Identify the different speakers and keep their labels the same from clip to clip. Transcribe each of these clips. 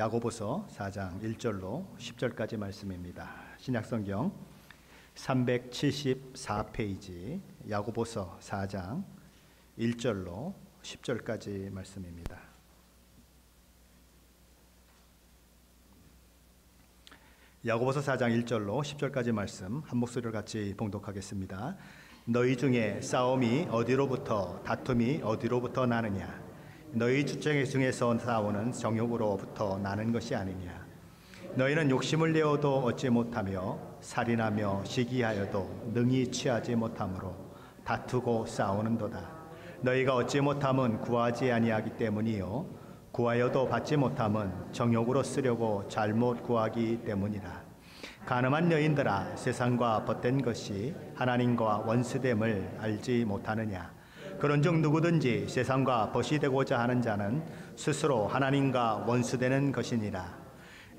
Speaker 1: 야고보서 4장 1절로 10절까지 말씀입니다. 신약성경 374페이지 야고보서 4장 1절로 10절까지 말씀입니다. 야고보서 4장 1절로 10절까지 말씀 한 목소리로 같이 봉독하겠습니다. 너희 중에 싸움이 어디로부터 다툼이 어디로부터 나느냐? 너희 주체 중에서 싸우는 정욕으로부터 나는 것이 아니냐? 너희는 욕심을 내어도 얻지 못하며 살인하며 시기하여도 능히 취하지 못하므로 다투고 싸우는도다. 너희가 얻지 못함은 구하지 아니하기 때문이요 구하여도 받지 못함은 정욕으로 쓰려고 잘못 구하기 때문이라. 간음한 여인들아, 세상과 벗된 것이 하나님과 원수됨을 알지 못하느냐? 그런즉 누구든지 세상과 벗이 되고자 하는 자는 스스로 하나님과 원수되는 것이니라.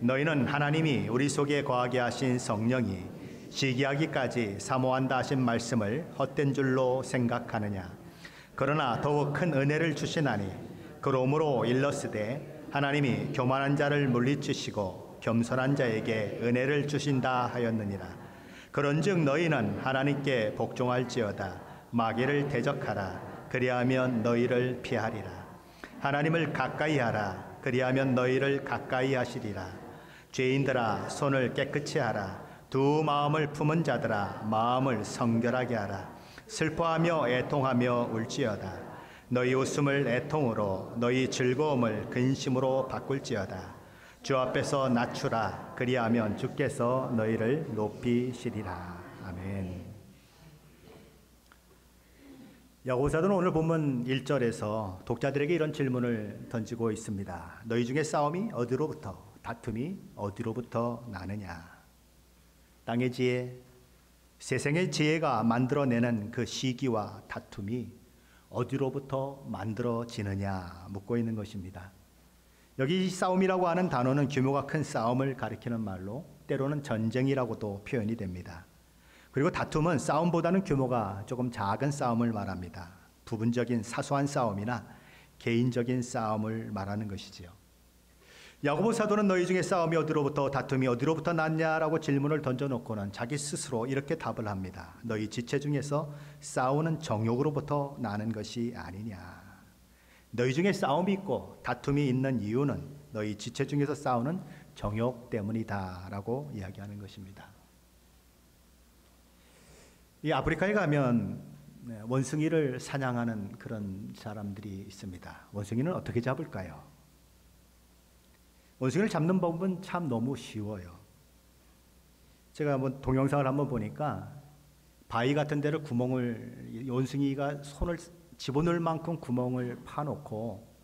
Speaker 1: 너희는 하나님이 우리 속에 거하게 하신 성령이 시기하기까지 사모한다 하신 말씀을 헛된 줄로 생각하느냐? 그러나 더욱 큰 은혜를 주시나니 그러므로 일렀으되 하나님이 교만한 자를 물리치시고 겸손한 자에게 은혜를 주신다 하였느니라. 그런즉 너희는 하나님께 복종할지어다. 마귀를 대적하라. 그리하면 너희를 피하리라. 하나님을 가까이 하라. 그리하면 너희를 가까이 하시리라. 죄인들아, 손을 깨끗이 하라. 두 마음을 품은 자들아, 마음을 성결하게 하라. 슬퍼하며 애통하며 울지어다. 너희 웃음을 애통으로, 너희 즐거움을 근심으로 바꿀지어다. 주 앞에서 낮추라. 그리하면 주께서 너희를 높이시리라. 아멘. 야고보서는 오늘 본문 1절에서 독자들에게 이런 질문을 던지고 있습니다. 너희 중에 싸움이 어디로부터, 다툼이 어디로부터 나느냐? 땅의 지혜, 세상의 지혜가 만들어내는 그 시기와 다툼이 어디로부터 만들어지느냐 묻고 있는 것입니다. 여기 싸움이라고 하는 단어는 규모가 큰 싸움을 가리키는 말로 때로는 전쟁이라고도 표현이 됩니다. 그리고 다툼은 싸움보다는 규모가 조금 작은 싸움을 말합니다. 부분적인 사소한 싸움이나 개인적인 싸움을 말하는 것이지요. 야고보 사도는 너희 중에 싸움이 어디로부터 다툼이 어디로부터 났냐라고 질문을 던져놓고는 자기 스스로 이렇게 답을 합니다. 너희 지체 중에서 싸우는 정욕으로부터 나는 것이 아니냐. 너희 중에 싸움이 있고 다툼이 있는 이유는 너희 지체 중에서 싸우는 정욕 때문이다 라고 이야기하는 것입니다. 이 아프리카에 가면 원숭이를 사냥하는 그런 사람들이 있습니다. 원숭이는 어떻게 잡을까요? 원숭이를 잡는 법은 참 너무 쉬워요. 제가 한번 동영상을 한번 보니까 바위 같은 데를 원숭이가 손을 집어넣을 만큼 구멍을 파놓고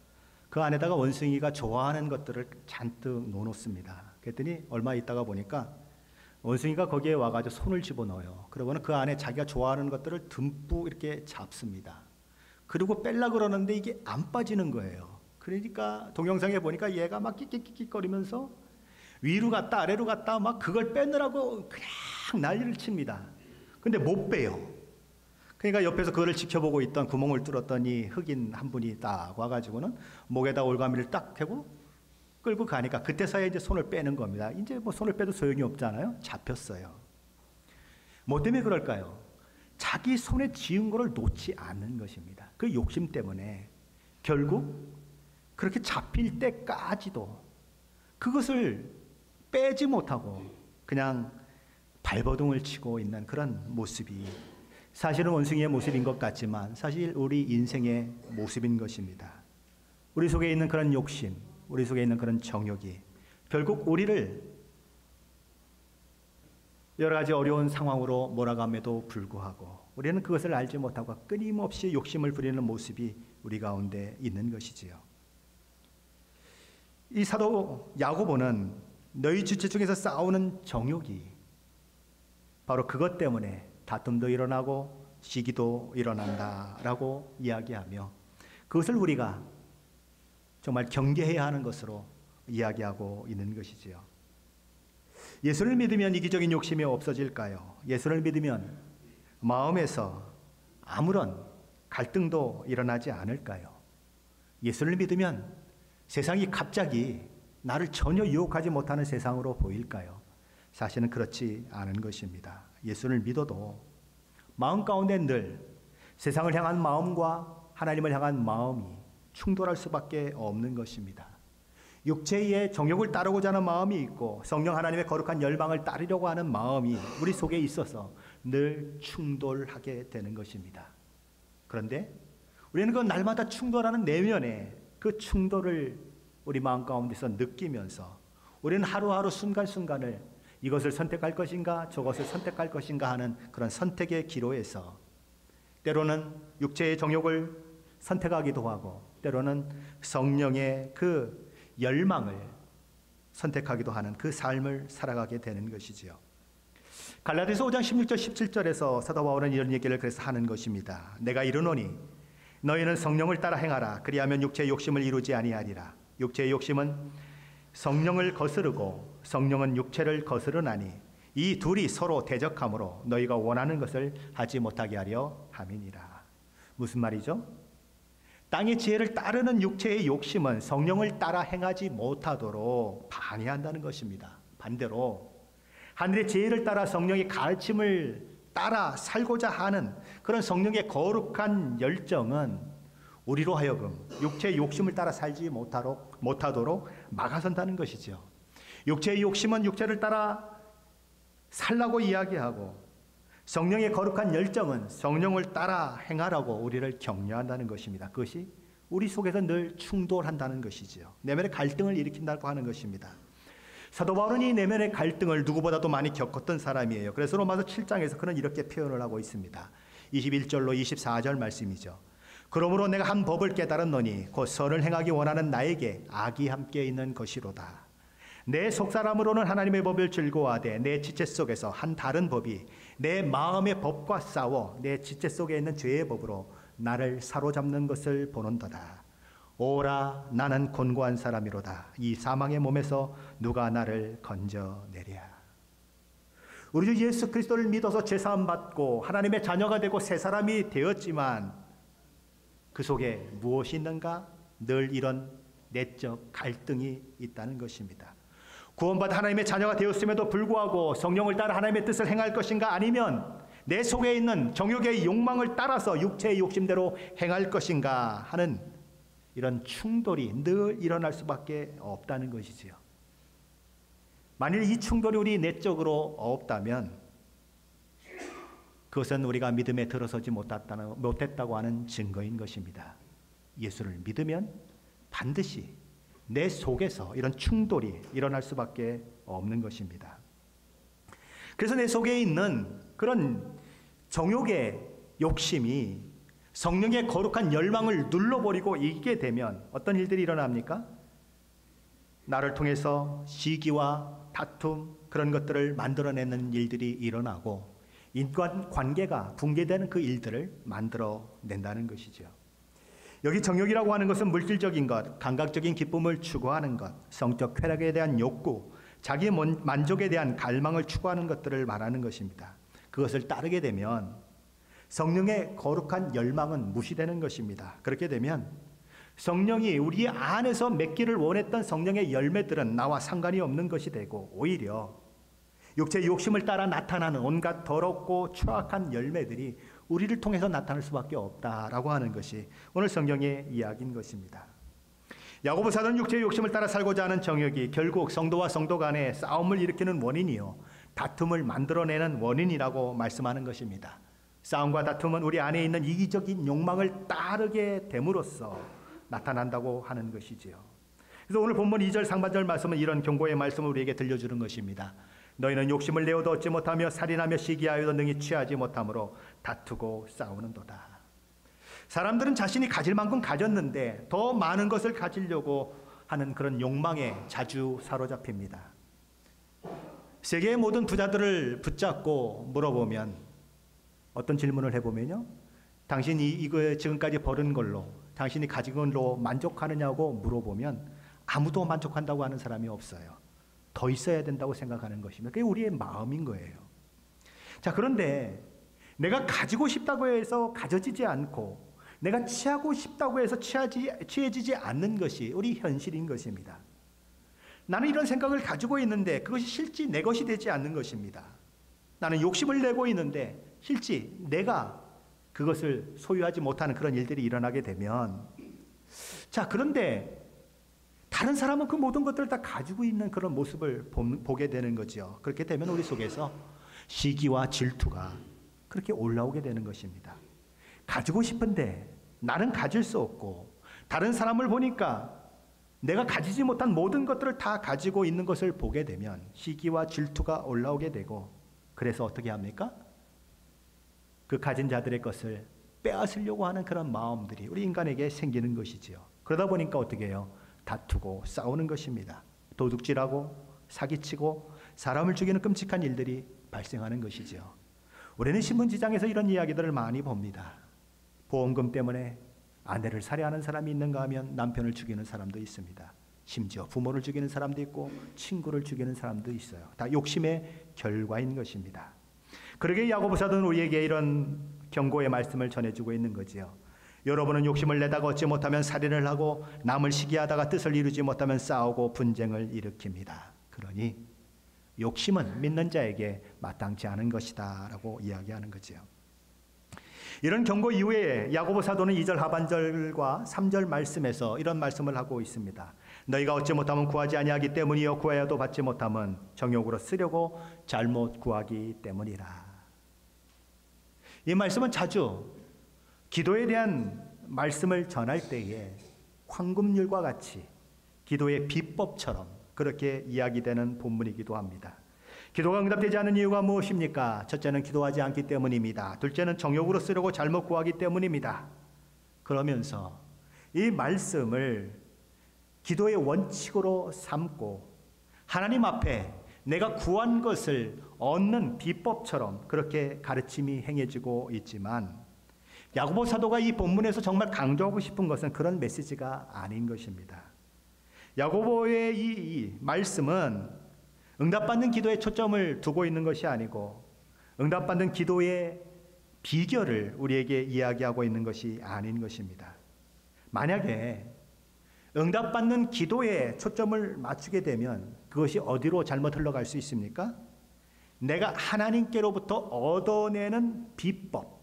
Speaker 1: 그 안에다가 원숭이가 좋아하는 것들을 잔뜩 넣어놓습니다. 그랬더니 얼마 있다가 보니까 원숭이가 거기에 와가지고 손을 집어넣어요. 그러고는 그 안에 자기가 좋아하는 것들을 듬뿍 이렇게 잡습니다. 그리고 뺄라 그러는데 이게 안 빠지는 거예요. 그러니까 동영상에 보니까 얘가 막 끽끽끽거리면서 위로 갔다 아래로 갔다 막 그걸 빼느라고 그냥 난리를 칩니다. 근데 못 빼요. 그러니까 옆에서 그거를 지켜보고 있던 구멍을 뚫었더니 흑인 한 분이 딱 와가지고는 목에다 올가미를 딱 하고 끌고 가니까 그때서야 이제 손을 빼는 겁니다. 이제 뭐 손을 빼도 소용이 없잖아요. 잡혔어요. 뭐 때문에 그럴까요? 자기 손에 쥐은 거를 놓지 않는 것입니다. 그 욕심 때문에 결국 그렇게 잡힐 때까지도 그것을 빼지 못하고 그냥 발버둥을 치고 있는 그런 모습이 사실은 원숭이의 모습인 것 같지만 사실 우리 인생의 모습인 것입니다. 우리 속에 있는 그런 욕심, 우리 속에 있는 그런 정욕이 결국 우리를 여러 가지 어려운 상황으로 몰아감에도 불구하고 우리는 그것을 알지 못하고 끊임없이 욕심을 부리는 모습이 우리 가운데 있는 것이지요. 이 사도 야고보는 너희 주체 중에서 싸우는 정욕이 바로 그것 때문에 다툼도 일어나고 시기도 일어난다라고 이야기하며 그것을 우리가 정말 경계해야 하는 것으로 이야기하고 있는 것이지요. 예수를 믿으면 이기적인 욕심이 없어질까요? 예수를 믿으면 마음에서 아무런 갈등도 일어나지 않을까요? 예수를 믿으면 세상이 갑자기 나를 전혀 유혹하지 못하는 세상으로 보일까요? 사실은 그렇지 않은 것입니다. 예수를 믿어도 마음 가운데 늘 세상을 향한 마음과 하나님을 향한 마음이 충돌할 수밖에 없는 것입니다. 육체의 정욕을 따르고자 하는 마음이 있고 성령 하나님의 거룩한 열방을 따르려고 하는 마음이 우리 속에 있어서 늘 충돌하게 되는 것입니다. 그런데 우리는 그 날마다 충돌하는 내면에 그 충돌을 우리 마음 가운데서 느끼면서 우리는 하루하루 순간순간을 이것을 선택할 것인가 저것을 선택할 것인가 하는 그런 선택의 기로에서 때로는 육체의 정욕을 선택하기도 하고 때로는 성령의 그 열망을 선택하기도 하는 그 삶을 살아가게 되는 것이지요. 갈라디아서 5장 16절 17절에서 사도 바울은 이런 얘기를 그래서 하는 것입니다. 내가 이르노니 너희는 성령을 따라 행하라. 그리하면 육체의 욕심을 이루지 아니하리라. 육체의 욕심은 성령을 거스르고 성령은 육체를 거스르나니 이 둘이 서로 대적하므로 너희가 원하는 것을 하지 못하게 하려 함이니라. 무슨 말이죠? 땅의 지혜를 따르는 육체의 욕심은 성령을 따라 행하지 못하도록 방해한다는 것입니다. 반대로 하늘의 지혜를 따라 성령의 가르침을 따라 살고자 하는 그런 성령의 거룩한 열정은 우리로 하여금 육체의 욕심을 따라 살지 못하도록 막아선다는 것이죠. 육체의 욕심은 육체를 따라 살라고 이야기하고 성령의 거룩한 열정은 성령을 따라 행하라고 우리를 격려한다는 것입니다. 그것이 우리 속에서 늘 충돌한다는 것이지요. 내면의 갈등을 일으킨다고 하는 것입니다. 사도 바울은 이 내면의 갈등을 누구보다도 많이 겪었던 사람이에요. 그래서 로마서 7장에서 그는 이렇게 표현을 하고 있습니다. 21절로 24절 말씀이죠. 그러므로 내가 한 법을 깨달았노니 곧 선을 행하기 원하는 나에게 악이 함께 있는 것이로다. 내 속사람으로는 하나님의 법을 즐거워하되 내 지체 속에서 한 다른 법이 내 마음의 법과 싸워 내 지체 속에 있는 죄의 법으로 나를 사로잡는 것을 보는도다. 오라 나는 곤고한 사람이로다. 이 사망의 몸에서 누가 나를 건져내랴. 우리 주 예수 그리스도를 믿어서 죄사함 받고 하나님의 자녀가 되고 새 사람이 되었지만 그 속에 무엇이 있는가? 늘 이런 내적 갈등이 있다는 것입니다. 구원받아 하나님의 자녀가 되었음에도 불구하고 성령을 따라 하나님의 뜻을 행할 것인가 아니면 내 속에 있는 정욕의 욕망을 따라서 육체의 욕심대로 행할 것인가 하는 이런 충돌이 늘 일어날 수밖에 없다는 것이지요. 만일 이 충돌이 우리 내적으로 없다면 그것은 우리가 믿음에 들어서지 못했다고 하는 증거인 것입니다. 예수를 믿으면 반드시 내 속에서 이런 충돌이 일어날 수밖에 없는 것입니다. 그래서 내 속에 있는 그런 정욕의 욕심이 성령의 거룩한 열망을 눌러버리고 이기게 되면 어떤 일들이 일어납니까? 나를 통해서 시기와 다툼 그런 것들을 만들어내는 일들이 일어나고 인간 관계가 붕괴되는 그 일들을 만들어낸다는 것이죠. 여기 정욕이라고 하는 것은 물질적인 것, 감각적인 기쁨을 추구하는 것, 성적 쾌락에 대한 욕구, 자기 만족에 대한 갈망을 추구하는 것들을 말하는 것입니다. 그것을 따르게 되면 성령의 거룩한 열망은 무시되는 것입니다. 그렇게 되면 성령이 우리 안에서 맺기를 원했던 성령의 열매들은 나와 상관이 없는 것이 되고 오히려 육체의 욕심을 따라 나타나는 온갖 더럽고 추악한 열매들이 우리를 통해서 나타날 수밖에 없다라고 하는 것이 오늘 성경의 이야기인 것입니다. 야고보서는 육체의 욕심을 따라 살고자 하는 정욕이 결국 성도와 성도 간의 싸움을 일으키는 원인이요 다툼을 만들어내는 원인이라고 말씀하는 것입니다. 싸움과 다툼은 우리 안에 있는 이기적인 욕망을 따르게 됨으로써 나타난다고 하는 것이지요. 그래서 오늘 본문 2절 상반절 말씀은 이런 경고의 말씀을 우리에게 들려주는 것입니다. 너희는 욕심을 내어도 얻지 못하며 살인하며 시기하여도 능히 취하지 못함으로 다투고 싸우는도다. 사람들은 자신이 가질 만큼 가졌는데 더 많은 것을 가지려고 하는 그런 욕망에 자주 사로잡힙니다. 세계의 모든 부자들을 붙잡고 물어보면 어떤 질문을 해보면요, 당신이 이거 지금까지 벌은 걸로 당신이 가진 걸로 만족하느냐고 물어보면 아무도 만족한다고 하는 사람이 없어요. 더 있어야 된다고 생각하는 것입니다. 그게 우리의 마음인 거예요. 자, 그런데 내가 가지고 싶다고 해서 가져지지 않고 내가 취하고 싶다고 해서 취해지지 않는 것이 우리 현실인 것입니다. 나는 이런 생각을 가지고 있는데 그것이 실제 내 것이 되지 않는 것입니다. 나는 욕심을 내고 있는데 실제 내가 그것을 소유하지 못하는 그런 일들이 일어나게 되면, 자, 그런데 다른 사람은 그 모든 것들을 다 가지고 있는 그런 모습을 보게 되는 거죠. 그렇게 되면 우리 속에서 시기와 질투가 그렇게 올라오게 되는 것입니다. 가지고 싶은데 나는 가질 수 없고, 다른 사람을 보니까 내가 가지지 못한 모든 것들을 다 가지고 있는 것을 보게 되면 시기와 질투가 올라오게 되고, 그래서 어떻게 합니까? 그 가진 자들의 것을 빼앗으려고 하는 그런 마음들이 우리 인간에게 생기는 것이지요. 그러다 보니까 어떻게 해요? 다투고 싸우는 것입니다. 도둑질하고 사기치고 사람을 죽이는 끔찍한 일들이 발생하는 것이지요. 우리는 신문지장에서 이런 이야기들을 많이 봅니다. 보험금 때문에 아내를 살해하는 사람이 있는가 하면 남편을 죽이는 사람도 있습니다. 심지어 부모를 죽이는 사람도 있고 친구를 죽이는 사람도 있어요. 다 욕심의 결과인 것입니다. 그러게 야고보 사도는 우리에게 이런 경고의 말씀을 전해주고 있는 거지요. 여러분은 욕심을 내다가 얻지 못하면 살인을 하고, 남을 시기하다가 뜻을 이루지 못하면 싸우고 분쟁을 일으킵니다. 그러니 욕심은 믿는 자에게 마땅치 않은 것이다 라고 이야기하는 거지요. 이런 경고 이후에 야고보 사도는 2절 하반절과 3절 말씀에서 이런 말씀을 하고 있습니다. 너희가 얻지 못하면 구하지 아니하기 때문이요, 구하여도 받지 못하면 정욕으로 쓰려고 잘못 구하기 때문이라. 이 말씀은 자주 기도에 대한 말씀을 전할 때에 황금률과 같이 기도의 비법처럼 그렇게 이야기되는 본문이기도 합니다. 기도가 응답되지 않는 이유가 무엇입니까? 첫째는 기도하지 않기 때문입니다. 둘째는 정욕으로 쓰려고 잘못 구하기 때문입니다. 그러면서 이 말씀을 기도의 원칙으로 삼고 하나님 앞에 내가 구한 것을 얻는 비법처럼 그렇게 가르침이 행해지고 있지만, 야고보 사도가 이 본문에서 정말 강조하고 싶은 것은 그런 메시지가 아닌 것입니다. 야고보의 이 말씀은 응답받는 기도에 초점을 두고 있는 것이 아니고, 응답받는 기도의 비결을 우리에게 이야기하고 있는 것이 아닌 것입니다. 만약에 응답받는 기도에 초점을 맞추게 되면 그것이 어디로 잘못 흘러갈 수 있습니까? 내가 하나님께로부터 얻어내는 비법,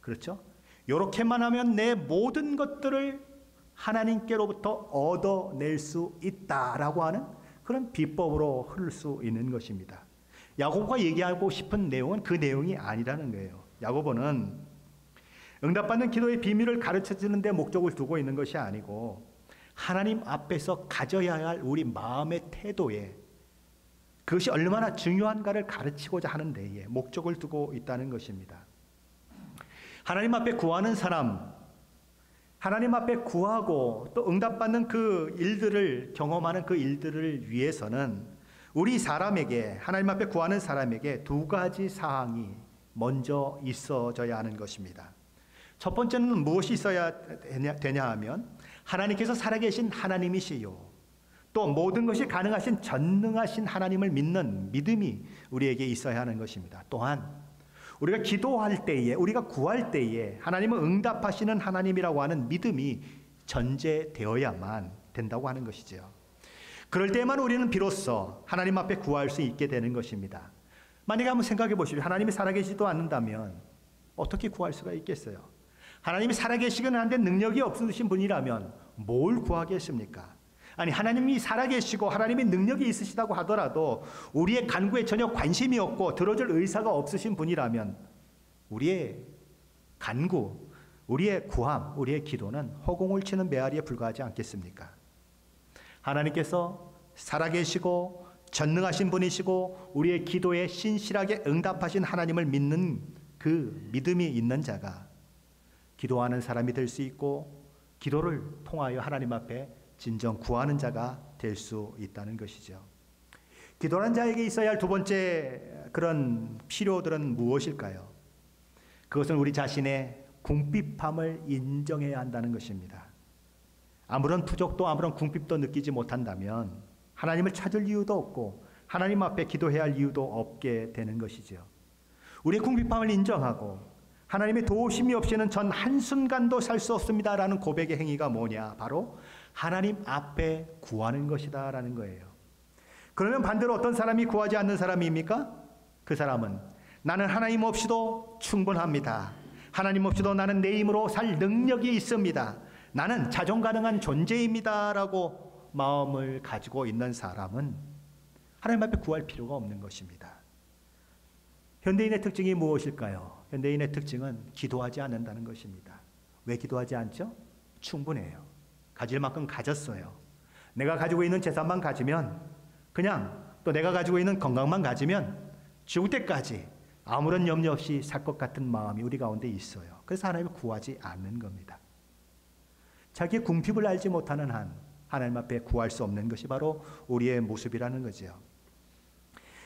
Speaker 1: 그렇죠? 이렇게만 하면 내 모든 것들을 하나님께로부터 얻어낼 수 있다라고 하는 그런 비법으로 흐를 수 있는 것입니다. 야고보가 얘기하고 싶은 내용은 그 내용이 아니라는 거예요. 야고보는 응답받는 기도의 비밀을 가르쳐주는 데 목적을 두고 있는 것이 아니고, 하나님 앞에서 가져야 할 우리 마음의 태도에 그것이 얼마나 중요한가를 가르치고자 하는 데에 목적을 두고 있다는 것입니다. 하나님 앞에 구하는 사람, 하나님 앞에 구하고 또 응답받는 그 일들을 경험하는 그 일들을 위해서는 우리 사람에게, 하나님 앞에 구하는 사람에게 두 가지 사항이 먼저 있어져야 하는 것입니다. 첫 번째는 무엇이 있어야 되냐 하면, 하나님께서 살아계신 하나님이시요, 또 모든 것이 가능하신 전능하신 하나님을 믿는 믿음이 우리에게 있어야 하는 것입니다. 또한 우리가 기도할 때에, 우리가 구할 때에 하나님은 응답하시는 하나님이라고 하는 믿음이 전제되어야만 된다고 하는 것이죠. 그럴 때만 우리는 비로소 하나님 앞에 구할 수 있게 되는 것입니다. 만약에 한번 생각해 보십시오. 하나님이 살아계시지도 않는다면 어떻게 구할 수가 있겠어요? 하나님이 살아계시긴 한데 능력이 없으신 분이라면 뭘 구하겠습니까? 아니, 하나님이 살아계시고 하나님이 능력이 있으시다고 하더라도 우리의 간구에 전혀 관심이 없고 들어줄 의사가 없으신 분이라면 우리의 간구, 우리의 구함, 우리의 기도는 허공을 치는 메아리에 불과하지 않겠습니까? 하나님께서 살아계시고 전능하신 분이시고 우리의 기도에 신실하게 응답하신 하나님을 믿는 그 믿음이 있는 자가 기도하는 사람이 될 수 있고, 기도를 통하여 하나님 앞에 진정 구하는 자가 될 수 있다는 것이죠. 기도하는 자에게 있어야 할 두 번째 그런 필요들은 무엇일까요? 그것은 우리 자신의 궁핍함을 인정해야 한다는 것입니다. 아무런 부족도 아무런 궁핍도 느끼지 못한다면 하나님을 찾을 이유도 없고 하나님 앞에 기도해야 할 이유도 없게 되는 것이죠. 우리의 궁핍함을 인정하고 하나님의 도우심이 없이는 전 한순간도 살 수 없습니다라는 고백의 행위가 뭐냐? 바로 하나님 앞에 구하는 것이다라는 거예요. 그러면 반대로 어떤 사람이 구하지 않는 사람입니까? 그 사람은 나는 하나님 없이도 충분합니다. 하나님 없이도 나는 내 힘으로 살 능력이 있습니다. 나는 자존 가능한 존재입니다. 라고 마음을 가지고 있는 사람은 하나님 앞에 구할 필요가 없는 것입니다. 현대인의 특징이 무엇일까요? 현대인의 특징은 기도하지 않는다는 것입니다. 왜 기도하지 않죠? 충분해요. 가질 만큼 가졌어요. 내가 가지고 있는 재산만 가지면, 그냥 또 내가 가지고 있는 건강만 가지면 죽을 때까지 아무런 염려 없이 살 것 같은 마음이 우리 가운데 있어요. 그래서 하나님을 구하지 않는 겁니다. 자기의 궁핍을 알지 못하는 한 하나님 앞에 구할 수 없는 것이 바로 우리의 모습이라는 거죠.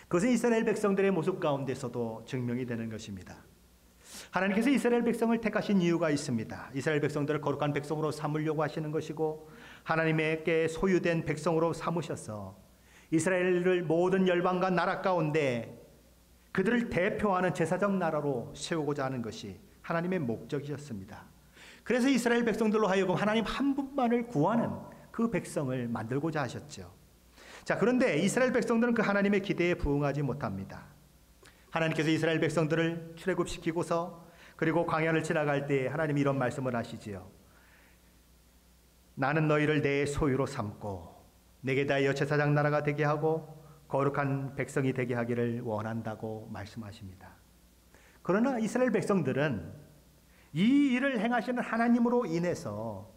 Speaker 1: 그것은 이스라엘 백성들의 모습 가운데서도 증명이 되는 것입니다. 하나님께서 이스라엘 백성을 택하신 이유가 있습니다. 이스라엘 백성들을 거룩한 백성으로 삼으려고 하시는 것이고, 하나님께 소유된 백성으로 삼으셔서 이스라엘을 모든 열방과 나라 가운데 그들을 대표하는 제사적 나라로 세우고자 하는 것이 하나님의 목적이었습니다. 그래서 이스라엘 백성들로 하여금 하나님 한 분만을 구하는 그 백성을 만들고자 하셨죠. 자, 그런데 이스라엘 백성들은 그 하나님의 기대에 부응하지 못합니다. 하나님께서 이스라엘 백성들을 출애굽시키고서 그리고 광야를 지나갈 때 하나님이 이런 말씀을 하시지요. 나는 너희를 내 소유로 삼고 내게 대하여 제사장 나라가 되게 하고 거룩한 백성이 되게 하기를 원한다고 말씀하십니다. 그러나 이스라엘 백성들은 이 일을 행하시는 하나님으로 인해서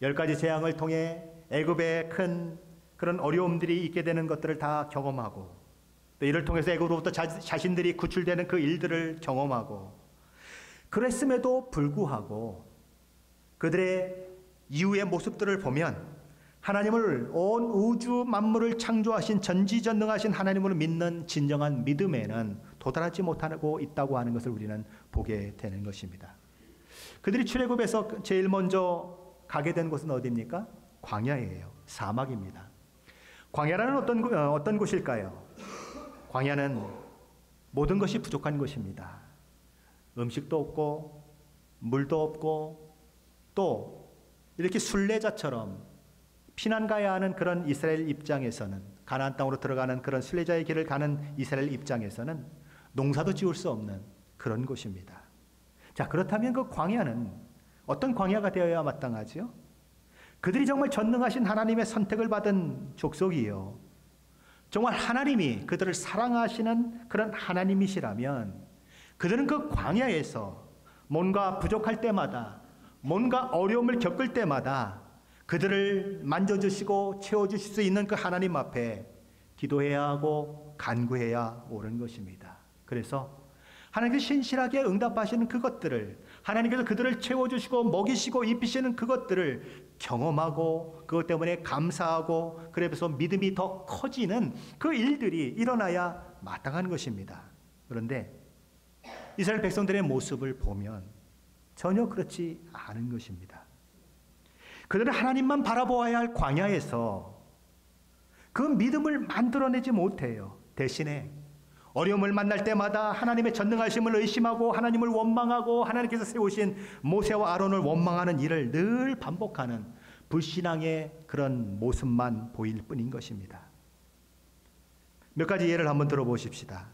Speaker 1: 10가지 재앙을 통해 애굽의 큰 그런 어려움들이 있게 되는 것들을 다 경험하고, 또 이를 통해서 애굽으로부터 자신들이 구출되는 그 일들을 경험하고, 그랬음에도 불구하고 그들의 이후의 모습들을 보면 하나님을 온 우주 만물을 창조하신 전지전능하신 하나님을 믿는 진정한 믿음에는 도달하지 못하고 있다고 하는 것을 우리는 보게 되는 것입니다. 그들이 출애굽에서 제일 먼저 가게 된 곳은 어디입니까? 광야예요. 사막입니다. 광야라는 어떤 곳일까요? 광야는 모든 것이 부족한 곳입니다. 음식도 없고 물도 없고 또 이렇게 순례자처럼 피난 가야 하는 그런 이스라엘 입장에서는, 가나안 땅으로 들어가는 그런 순례자의 길을 가는 이스라엘 입장에서는 농사도 지을 수 없는 그런 곳입니다. 자, 그렇다면 그 광야는 어떤 광야가 되어야 마땅하지요? 그들이 정말 전능하신 하나님의 선택을 받은 족속이요, 정말 하나님이 그들을 사랑하시는 그런 하나님이시라면 그들은 그 광야에서 뭔가 부족할 때마다, 뭔가 어려움을 겪을 때마다 그들을 만져주시고 채워주실 수 있는 그 하나님 앞에 기도해야 하고 간구해야 옳은 것입니다. 그래서 하나님께서 신실하게 응답하시는 그것들을, 하나님께서 그들을 채워주시고 먹이시고 입히시는 그것들을 경험하고 그것 때문에 감사하고, 그래서 믿음이 더 커지는 그 일들이 일어나야 마땅한 것입니다. 그런데 이스라엘 백성들의 모습을 보면 전혀 그렇지 않은 것입니다. 그들은 하나님만 바라보아야 할 광야에서 그 믿음을 만들어내지 못해요. 대신에 어려움을 만날 때마다 하나님의 전능하심을 의심하고 하나님을 원망하고 하나님께서 세우신 모세와 아론을 원망하는 일을 늘 반복하는 불신앙의 그런 모습만 보일 뿐인 것입니다. 몇 가지 예를 한번 들어보십시다.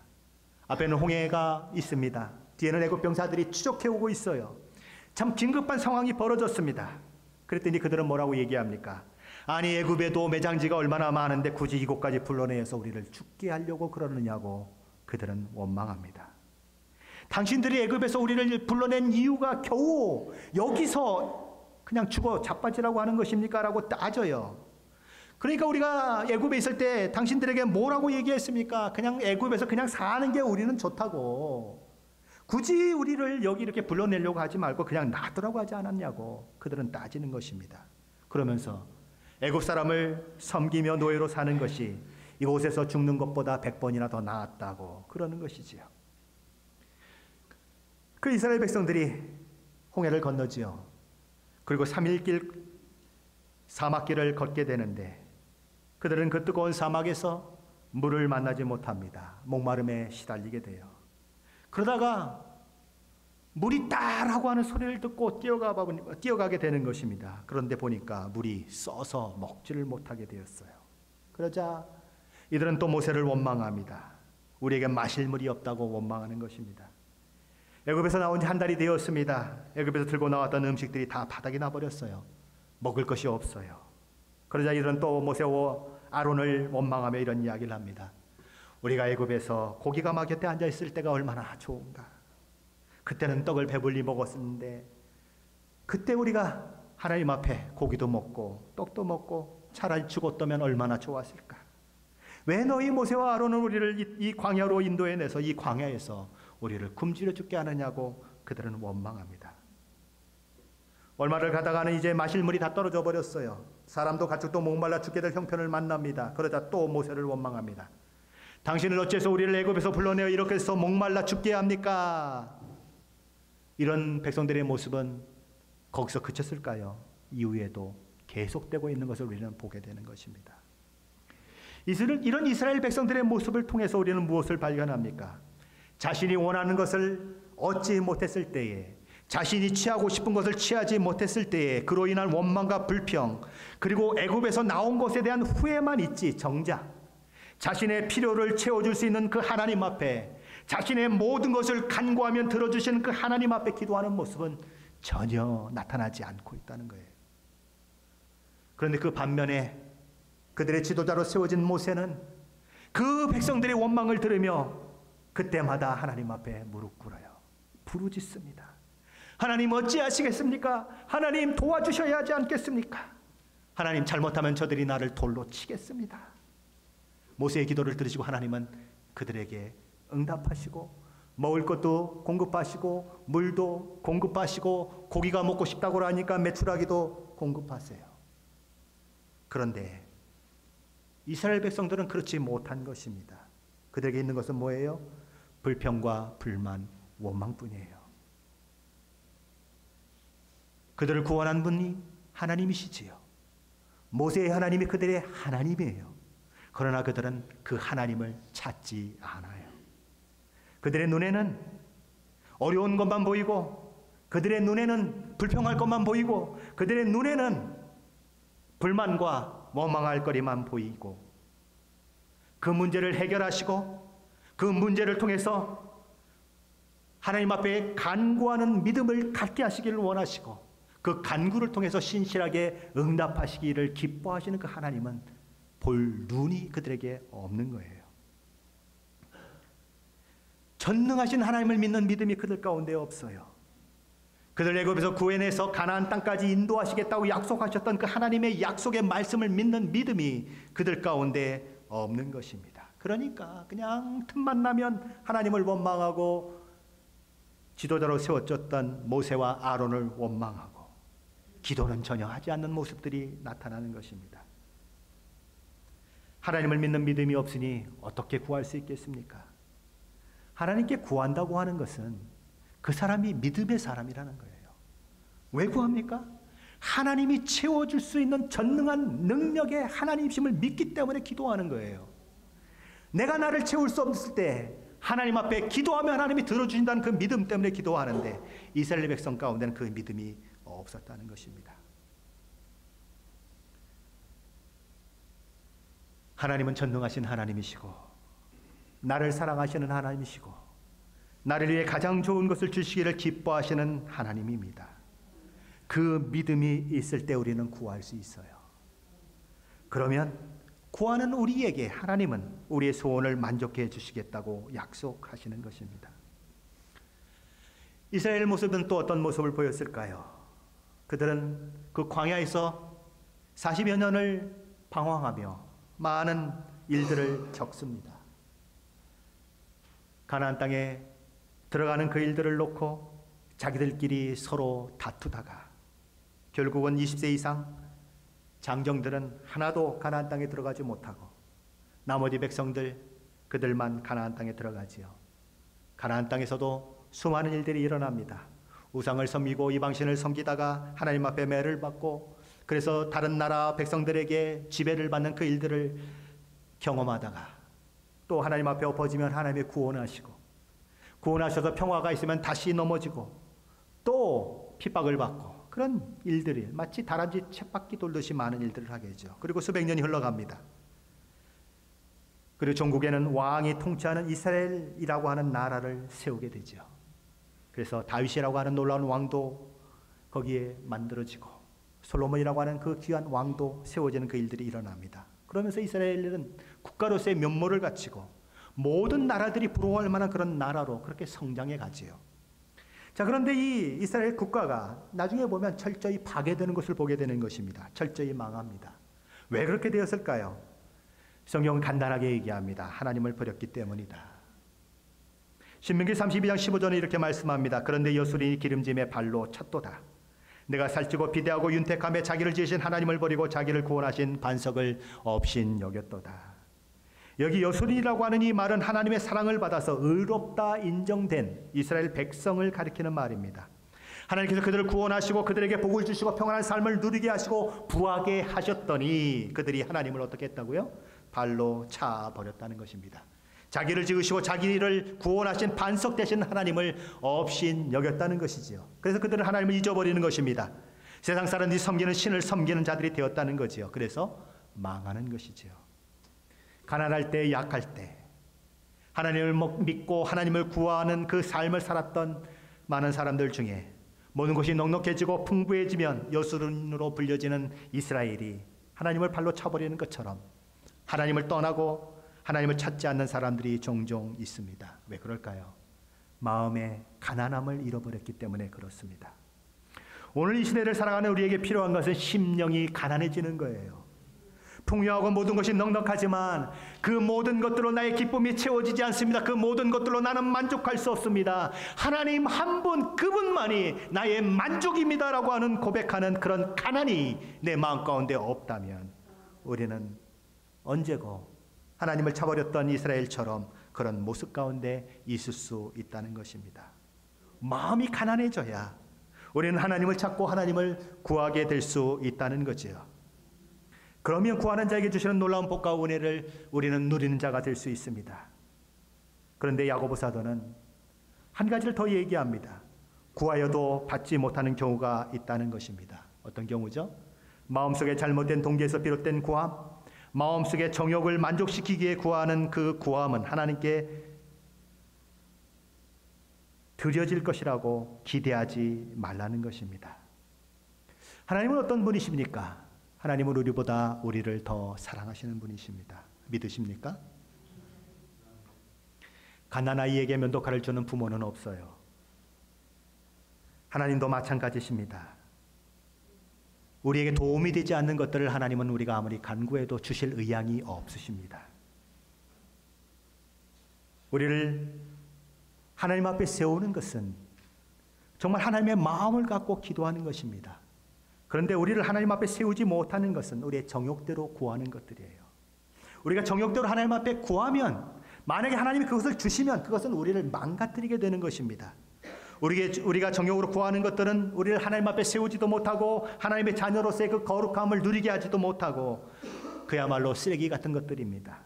Speaker 1: 앞에는 홍해가 있습니다. 뒤에는 애굽 병사들이 추적해오고 있어요. 참 긴급한 상황이 벌어졌습니다. 그랬더니 그들은 뭐라고 얘기합니까? 아니, 애굽에도 매장지가 얼마나 많은데 굳이 이곳까지 불러내서 우리를 죽게 하려고 그러느냐고 그들은 원망합니다. 당신들이 애굽에서 우리를 불러낸 이유가 겨우 여기서 그냥 죽어 자빠지라고 하는 것입니까? 라고 따져요. 그러니까 우리가 애굽에 있을 때 당신들에게 뭐라고 얘기했습니까? 그냥 애굽에서 그냥 사는 게 우리는 좋다고, 굳이 우리를 여기 이렇게 불러내려고 하지 말고 그냥 놔두라고 하지 않았냐고 그들은 따지는 것입니다. 그러면서 애굽 사람을 섬기며 노예로 사는 것이 이곳에서 죽는 것보다 100번이나 더 나았다고 그러는 것이지요. 그 이스라엘 백성들이 홍해를 건너지요. 그리고 3일길 사막길을 걷게 되는데 그들은 그 뜨거운 사막에서 물을 만나지 못합니다. 목마름에 시달리게 돼요. 그러다가 물이 따라고 하는 소리를 듣고 뛰어가게 되는 것입니다. 그런데 보니까 물이 써서 먹지를 못하게 되었어요. 그러자 이들은 또 모세를 원망합니다. 우리에게 마실 물이 없다고 원망하는 것입니다. 애굽에서 나온 지 한 달이 되었습니다. 애굽에서 들고 나왔던 음식들이 다 바닥에 나버렸어요. 먹을 것이 없어요. 그러자 이들은 또 모세와 아론을 원망하며 이런 이야기를 합니다. 우리가 애굽에서 고기가 막 곁에 앉아 있을 때가 얼마나 좋은가. 그때는 떡을 배불리 먹었는데 그때 우리가 하나님 앞에 고기도 먹고 떡도 먹고 차라리 죽었다면 얼마나 좋았을까. 왜 너희 모세와 아론은 우리를 이 광야로 인도해내서 이 광야에서 우리를 굶주려 죽게 하느냐고 그들은 원망합니다. 얼마를 가다가는 이제 마실 물이 다 떨어져 버렸어요. 사람도 가축도 목말라 죽게 될 형편을 만납니다. 그러자 또 모세를 원망합니다. 당신을 어째서 우리를 애굽에서 불러내어 이렇게 해서 목말라 죽게 합니까? 이런 백성들의 모습은 거기서 그쳤을까요? 이후에도 계속되고 있는 것을 우리는 보게 되는 것입니다. 이런 이스라엘 백성들의 모습을 통해서 우리는 무엇을 발견합니까? 자신이 원하는 것을 얻지 못했을 때에, 자신이 취하고 싶은 것을 취하지 못했을 때에 그로 인한 원망과 불평, 그리고 애굽에서 나온 것에 대한 후회만 있지 정작 자신의 필요를 채워줄 수 있는 그 하나님 앞에, 자신의 모든 것을 간구하면 들어주시는 그 하나님 앞에 기도하는 모습은 전혀 나타나지 않고 있다는 거예요. 그런데 그 반면에 그들의 지도자로 세워진 모세는 그 백성들의 원망을 들으며 그때마다 하나님 앞에 무릎 꿇어요. 부르짖습니다. 하나님 어찌하시겠습니까? 하나님 도와주셔야 하지 않겠습니까? 하나님 잘못하면 저들이 나를 돌로 치겠습니다. 모세의 기도를 들으시고 하나님은 그들에게 응답하시고 먹을 것도 공급하시고 물도 공급하시고 고기가 먹고 싶다고 하니까 메추라기도 공급하세요. 그런데 이스라엘 백성들은 그렇지 못한 것입니다. 그들에게 있는 것은 뭐예요? 불평과 불만, 원망뿐이에요. 그들을 구원한 분이 하나님이시지요. 모세의 하나님이 그들의 하나님이에요. 그러나 그들은 그 하나님을 찾지 않아요. 그들의 눈에는 어려운 것만 보이고, 그들의 눈에는 불평할 것만 보이고, 그들의 눈에는 불만과 원망할 거리만 보이고, 그 문제를 해결하시고 그 문제를 통해서 하나님 앞에 간구하는 믿음을 갖게 하시기를 원하시고, 그 간구를 통해서 신실하게 응답하시기를 기뻐하시는 그 하나님은 볼 눈이 그들에게 없는 거예요. 전능하신 하나님을 믿는 믿음이 그들 가운데 없어요. 그들 애굽에서 구해내서 가나안 땅까지 인도하시겠다고 약속하셨던 그 하나님의 약속의 말씀을 믿는 믿음이 그들 가운데 없는 것입니다. 그러니까 그냥 틈만 나면 하나님을 원망하고 지도자로 세워졌던 모세와 아론을 원망하고 기도는 전혀 하지 않는 모습들이 나타나는 것입니다. 하나님을 믿는 믿음이 없으니 어떻게 구할 수 있겠습니까? 하나님께 구한다고 하는 것은 그 사람이 믿음의 사람이라는 거예요. 왜 구합니까? 하나님이 채워줄 수 있는 전능한 능력의 하나님이심을 믿기 때문에 기도하는 거예요. 내가 나를 채울 수 없을 때 하나님 앞에 기도하면 하나님이 들어주신다는 그 믿음 때문에 기도하는데 이스라엘 백성 가운데는 그 믿음이 없었다는 것입니다. 하나님은 전능하신 하나님이시고 나를 사랑하시는 하나님이시고 나를 위해 가장 좋은 것을 주시기를 기뻐하시는 하나님입니다. 그 믿음이 있을 때 우리는 구할 수 있어요. 그러면 구하는 우리에게 하나님은 우리의 소원을 만족해 주시겠다고 약속하시는 것입니다. 이스라엘 모습은 또 어떤 모습을 보였을까요? 그들은 그 광야에서 40여 년을 방황하며 많은 일들을 겪습니다. 가나안 땅에 들어가는 그 일들을 놓고 자기들끼리 서로 다투다가 결국은 20세 이상 장정들은 하나도 가나안 땅에 들어가지 못하고 나머지 백성들 그들만 가나안 땅에 들어가지요. 가나안 땅에서도 수많은 일들이 일어납니다. 우상을 섬기고 이방신을 섬기다가 하나님 앞에 매를 받고 그래서 다른 나라 백성들에게 지배를 받는 그 일들을 경험하다가 또 하나님 앞에 엎어지면 하나님이 구원하시고 구원하셔서 평화가 있으면 다시 넘어지고 또 핍박을 받고 그런 일들이 마치 다람쥐 쳇바퀴 돌듯이 많은 일들을 하게 되죠. 그리고 수백 년이 흘러갑니다. 그리고 전국에는 왕이 통치하는 이스라엘이라고 하는 나라를 세우게 되죠. 그래서 다윗이라고 하는 놀라운 왕도 거기에 만들어지고 솔로몬이라고 하는 그 귀한 왕도 세워지는 그 일들이 일어납니다. 그러면서 이스라엘은 국가로서의 면모를 갖추고 모든 나라들이 부러워할 만한 그런 나라로 그렇게 성장해 가지요. 자, 그런데 이 이스라엘 국가가 나중에 보면 철저히 파괴되는 것을 보게 되는 것입니다. 철저히 망합니다. 왜 그렇게 되었을까요? 성경은 간단하게 얘기합니다. 하나님을 버렸기 때문이다. 신명기 32장 15절에 이렇게 말씀합니다. 그런데 여수린이 기름짐의 발로 찼도다. 내가 살찌고 비대하고 윤택함에 자기를 지으신 하나님을 버리고 자기를 구원하신 반석을 없인 여겼도다. 여기 여수린이라고 하는 이 말은 하나님의 사랑을 받아서 의롭다 인정된 이스라엘 백성을 가리키는 말입니다. 하나님께서 그들을 구원하시고 그들에게 복을 주시고 평안한 삶을 누리게 하시고 부하게 하셨더니 그들이 하나님을 어떻게 했다고요? 발로 차 버렸다는 것입니다. 자기를 지으시고 자기를 구원하신 반석 되신 하나님을 없인 여겼다는 것이지요. 그래서 그들은 하나님을 잊어버리는 것입니다. 세상 사람들이 섬기는 신을 섬기는 자들이 되었다는 거지요. 그래서 망하는 것이지요. 가난할 때, 약할 때 하나님을 믿고 하나님을 구하는 그 삶을 살았던 많은 사람들 중에 모든 것이 넉넉해지고 풍부해지면 여수린으로 불려지는 이스라엘이 하나님을 발로 차버리는 것처럼 하나님을 떠나고 하나님을 찾지 않는 사람들이 종종 있습니다. 왜 그럴까요? 마음의 가난함을 잃어버렸기 때문에 그렇습니다. 오늘 이 시대를 살아가는 우리에게 필요한 것은 심령이 가난해지는 거예요. 풍요하고 모든 것이 넉넉하지만 그 모든 것들로 나의 기쁨이 채워지지 않습니다. 그 모든 것들로 나는 만족할 수 없습니다. 하나님 한 분 그분만이 나의 만족입니다라고 하는 고백하는 그런 가난이 내 마음 가운데 없다면 우리는 언제고 하나님을 차버렸던 이스라엘처럼 그런 모습 가운데 있을 수 있다는 것입니다. 마음이 가난해져야 우리는 하나님을 찾고 하나님을 구하게 될 수 있다는 거지요. 그러면 구하는 자에게 주시는 놀라운 복과 은혜를 우리는 누리는 자가 될 수 있습니다. 그런데 야고보 사도는 한 가지를 더 얘기합니다. 구하여도 받지 못하는 경우가 있다는 것입니다. 어떤 경우죠? 마음속에 잘못된 동기에서 비롯된 구함, 마음속에 정욕을 만족시키기에 구하는 그 구함은 하나님께 드려질 것이라고 기대하지 말라는 것입니다. 하나님은 어떤 분이십니까? 하나님은 우리보다 우리를 더 사랑하시는 분이십니다. 믿으십니까? 갓난아이에게 면도칼을 주는 부모는 없어요. 하나님도 마찬가지십니다. 우리에게 도움이 되지 않는 것들을 하나님은 우리가 아무리 간구해도 주실 의향이 없으십니다. 우리를 하나님 앞에 세우는 것은 정말 하나님의 마음을 갖고 기도하는 것입니다. 그런데 우리를 하나님 앞에 세우지 못하는 것은 우리의 정욕대로 구하는 것들이에요. 우리가 정욕대로 하나님 앞에 구하면 만약에 하나님이 그것을 주시면 그것은 우리를 망가뜨리게 되는 것입니다. 우리가 정욕으로 구하는 것들은 우리를 하나님 앞에 세우지도 못하고 하나님의 자녀로서의 그 거룩함을 누리게 하지도 못하고 그야말로 쓰레기 같은 것들입니다.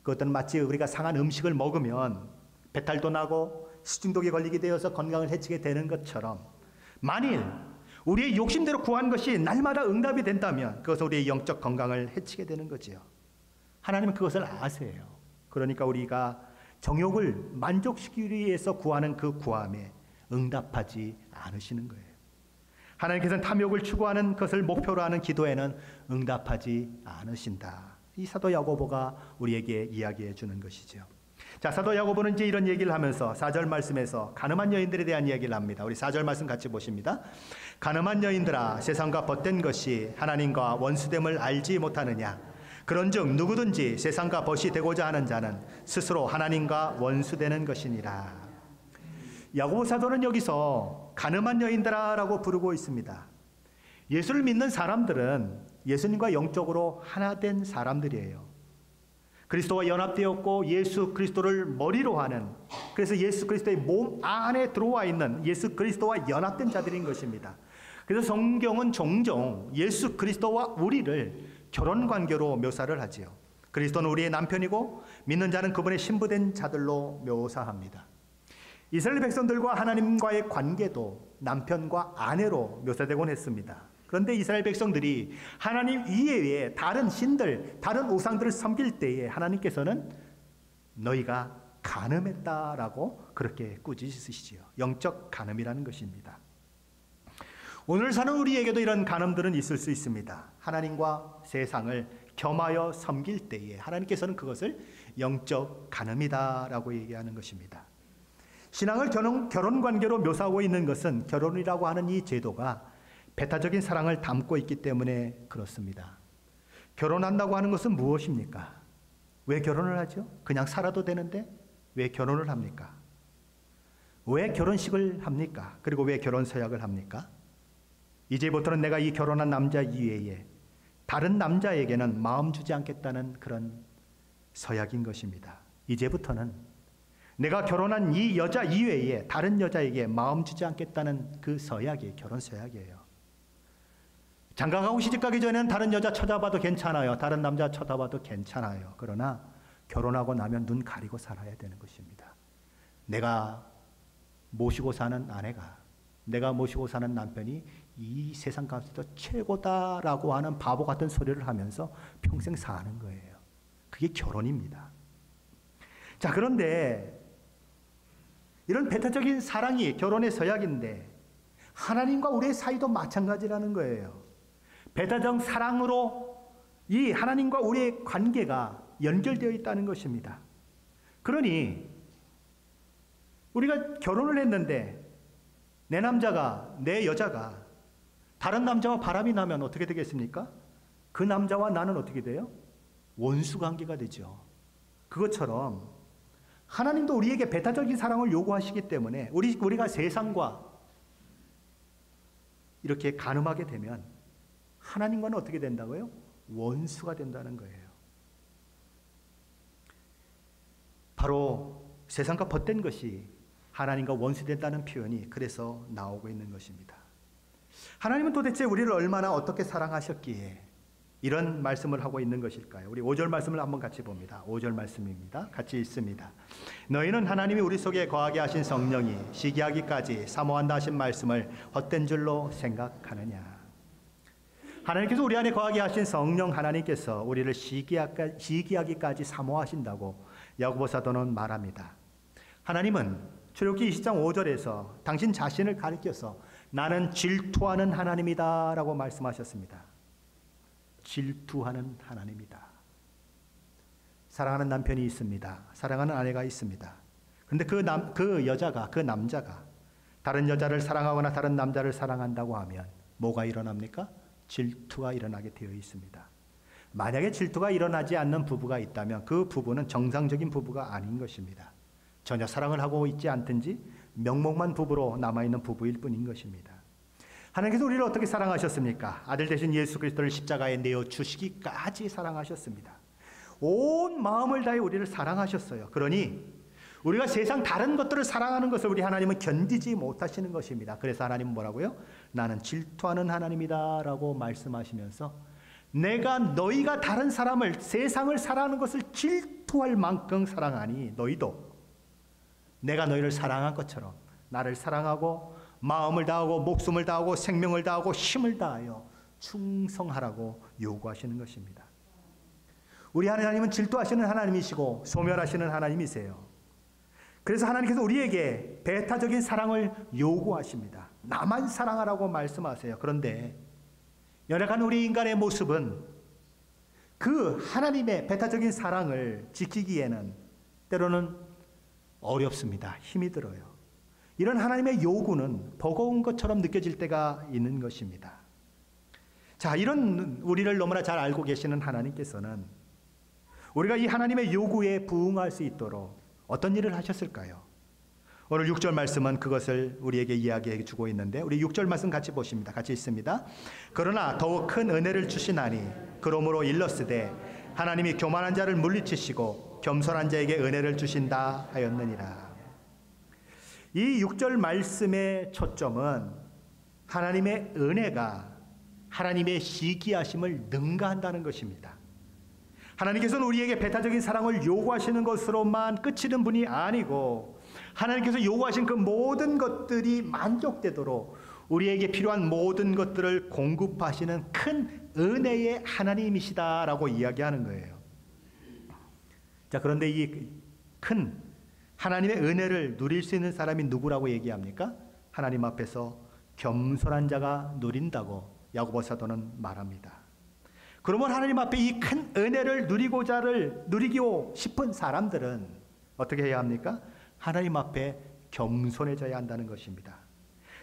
Speaker 1: 그것들은 마치 우리가 상한 음식을 먹으면 배탈도 나고 식중독에 걸리게 되어서 건강을 해치게 되는 것처럼 만일 우리의 욕심대로 구한 것이 날마다 응답이 된다면 그것은 우리의 영적 건강을 해치게 되는 거지요. 하나님은 그것을 아세요. 그러니까 우리가 정욕을 만족시키기 위해서 구하는 그 구함에 응답하지 않으시는 거예요. 하나님께서는 탐욕을 추구하는 것을 목표로 하는 기도에는 응답하지 않으신다. 이 사도 야고보가 우리에게 이야기해 주는 것이죠. 자, 사도 야고보는 이제 이런 얘기를 하면서 4절 말씀에서 가늠한 여인들에 대한 이야기를 합니다. 우리 4절 말씀 같이 보십니다. 가늠한 여인들아, 세상과 벗된 것이 하나님과 원수됨을 알지 못하느냐? 그런즉 누구든지 세상과 벗이 되고자 하는 자는 스스로 하나님과 원수되는 것이니라. 야고보 사도는 여기서 가늠한 여인들아라고 부르고 있습니다. 예수를 믿는 사람들은 예수님과 영적으로 하나 된 사람들이에요. 그리스도와 연합되었고 예수 그리스도를 머리로 하는, 그래서 예수 그리스도의 몸 안에 들어와 있는 예수 그리스도와 연합된 자들인 것입니다. 그래서 성경은 종종 예수 그리스도와 우리를 결혼 관계로 묘사를 하지요. 그리스도는 우리의 남편이고 믿는 자는 그분의 신부된 자들로 묘사합니다. 이스라엘 백성들과 하나님과의 관계도 남편과 아내로 묘사되곤 했습니다. 그런데 이스라엘 백성들이 하나님 이외에 다른 신들, 다른 우상들을 섬길 때에 하나님께서는 너희가 간음했다라고 그렇게 꾸짖으시지요. 영적 간음이라는 것입니다. 오늘 사는 우리에게도 이런 간음들은 있을 수 있습니다. 하나님과 세상을 겸하여 섬길 때에 하나님께서는 그것을 영적 간음이다라고 얘기하는 것입니다. 신앙을 결혼 관계로 묘사하고 있는 것은 결혼이라고 하는 이 제도가 배타적인 사랑을 담고 있기 때문에 그렇습니다. 결혼한다고 하는 것은 무엇입니까? 왜 결혼을 하죠? 그냥 살아도 되는데 왜 결혼을 합니까? 왜 결혼식을 합니까? 그리고 왜 결혼 서약을 합니까? 이제부터는 내가 이 결혼한 남자 이외에 다른 남자에게는 마음 주지 않겠다는 그런 서약인 것입니다. 이제부터는 내가 결혼한 이 여자 이외에 다른 여자에게 마음 주지 않겠다는 그 서약이 결혼 서약이에요. 장가가고 시집가기 전에는 다른 여자 쳐다봐도 괜찮아요. 다른 남자 쳐다봐도 괜찮아요. 그러나 결혼하고 나면 눈 가리고 살아야 되는 것입니다. 내가 모시고 사는 아내가, 내가 모시고 사는 남편이 이 세상 가운데서 최고다라고 하는 바보 같은 소리를 하면서 평생 사는 거예요. 그게 결혼입니다. 자, 그런데 이런 배타적인 사랑이 결혼의 서약인데 하나님과 우리의 사이도 마찬가지라는 거예요. 배타적 사랑으로 이 하나님과 우리의 관계가 연결되어 있다는 것입니다. 그러니 우리가 결혼을 했는데 내 남자가, 내 여자가 다른 남자와 바람이 나면 어떻게 되겠습니까? 그 남자와 나는 어떻게 돼요? 원수 관계가 되죠. 그것처럼 하나님도 우리에게 배타적인 사랑을 요구하시기 때문에 우리가 세상과 이렇게 간음하게 되면 하나님과는 어떻게 된다고요? 원수가 된다는 거예요. 바로 세상과 벗된 것이 하나님과 원수된다는 표현이 그래서 나오고 있는 것입니다. 하나님은 도대체 우리를 얼마나 어떻게 사랑하셨기에 이런 말씀을 하고 있는 것일까요? 우리 5절 말씀을 한번 같이 봅니다. 5절 말씀입니다. 같이 읽습니다. 너희는 하나님이 우리 속에 거하게 하신 성령이 시기하기까지 사모한다 하신 말씀을 헛된 줄로 생각하느냐. 하나님께서 우리 안에 거하게 하신 성령 하나님께서 우리를 시기하기까지 사모하신다고 야고보 사도는 말합니다. 하나님은 출애굽기 20장 5절에서 당신 자신을 가리켜서 나는 질투하는 하나님이다 라고 말씀하셨습니다. 질투하는 하나님이다. 사랑하는 남편이 있습니다. 사랑하는 아내가 있습니다. 그런데 그 여자가, 그 남자가 다른 여자를 사랑하거나 다른 남자를 사랑한다고 하면 뭐가 일어납니까? 질투가 일어나게 되어 있습니다. 만약에 질투가 일어나지 않는 부부가 있다면 그 부부는 정상적인 부부가 아닌 것입니다. 전혀 사랑을 하고 있지 않든지 명목만 부부로 남아있는 부부일 뿐인 것입니다. 하나님께서 우리를 어떻게 사랑하셨습니까? 아들 되신 예수 그리스도를 십자가에 내어주시기까지 사랑하셨습니다. 온 마음을 다해 우리를 사랑하셨어요. 그러니 우리가 세상 다른 것들을 사랑하는 것을 우리 하나님은 견디지 못하시는 것입니다. 그래서 하나님은 뭐라고요? 나는 질투하는 하나님이다 라고 말씀하시면서 너희가 다른 사람을, 세상을 사랑하는 것을 질투할 만큼 사랑하니 너희도 내가 너희를 사랑한 것처럼 나를 사랑하고 마음을 다하고 목숨을 다하고 생명을 다하고 힘을 다하여 충성하라고 요구하시는 것입니다. 우리 하나님은 질투하시는 하나님이시고 소멸하시는 하나님이세요. 그래서 하나님께서 우리에게 배타적인 사랑을 요구하십니다. 나만 사랑하라고 말씀하세요. 그런데 연약한 우리 인간의 모습은 그 하나님의 배타적인 사랑을 지키기에는 때로는 어렵습니다. 힘이 들어요. 이런 하나님의 요구는 버거운 것처럼 느껴질 때가 있는 것입니다. 자, 이런 우리를 너무나 잘 알고 계시는 하나님께서는 우리가 이 하나님의 요구에 부응할 수 있도록 어떤 일을 하셨을까요? 오늘 6절 말씀은 그것을 우리에게 이야기해 주고 있는데 우리 6절 말씀 같이 보십니다. 같이 읽습니다. 그러나 더욱 큰 은혜를 주시나니 그러므로 일렀으되 하나님이 교만한 자를 물리치시고 겸손한 자에게 은혜를 주신다 하였느니라. 이 6절 말씀의 초점은 하나님의 은혜가 하나님의 시기하심을 능가한다는 것입니다. 하나님께서는 우리에게 배타적인 사랑을 요구하시는 것으로만 그치는 분이 아니고 하나님께서 요구하신 그 모든 것들이 만족되도록 우리에게 필요한 모든 것들을 공급하시는 큰 은혜의 하나님이시다라고 이야기하는 거예요. 자, 그런데 이 큰 하나님의 은혜를 누릴 수 있는 사람이 누구라고 얘기합니까? 하나님 앞에서 겸손한 자가 누린다고 야고보 사도는 말합니다. 그러면 하나님 앞에 이 큰 은혜를 누리고 싶은 사람들은 어떻게 해야 합니까? 하나님 앞에 겸손해져야 한다는 것입니다.